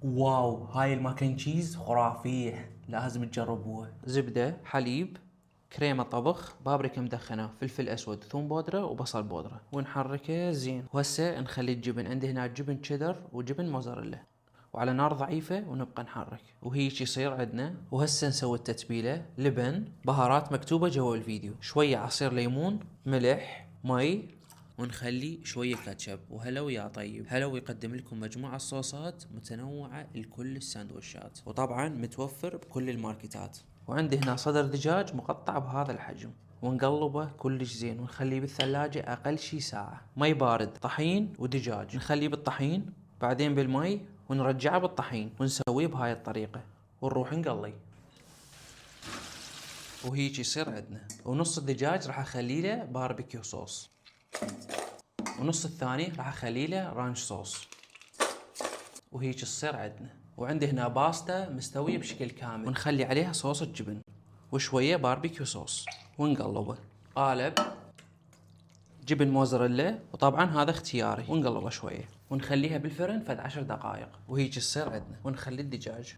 واو، هاي الماكن تشيز خرافية، لازم تجربوها. زبدة، حليب، كريمة طبخ، بابريكا مدخنة، فلفل اسود، ثوم بودرة وبصل بودرة، ونحركه زين. وهسه نخلي الجبن. عندي هنا جبن تشيدر وجبن موزاريلا، وعلى نار ضعيفة ونبقى نحرك وهيك يصير عندنا. وهسه نسوي التتبيلة: لبن، بهارات مكتوبة جوا الفيديو، شوية عصير ليمون، ملح، مي، ونخلي شوية كاتشب. وهلا ويا طيب. هلا ويقدم لكم مجموعة صوصات متنوعة لكل الساندويشات، وطبعا متوفر بكل الماركتات. وعندي هنا صدر دجاج مقطع بهذا الحجم، ونقلبه كلش زين ونخليه بالثلاجة أقل شي ساعة. مي بارد، طحين ودجاج، نخليه بالطحين بعدين بالمي ونرجعه بالطحين ونسويه بهاي الطريقة ونروح نقلي. وهيك يصير عندنا. ونص الدجاج راح اخلي له باربيكيو صوص، ونص الثاني راح اخلي له رانش صوص، وهيك تصير عندنا. وعندي هنا باستا مستوية بشكل كامل، ونخلي عليها صوص الجبن وشوية باربيكيو صوص ونقلبه. قالب جبن موزاريلا، وطبعا هذا اختياري، ونقلبه شوية ونخليها بالفرن فد 10 دقائق وهيك تصير عندنا. ونخلي الدجاج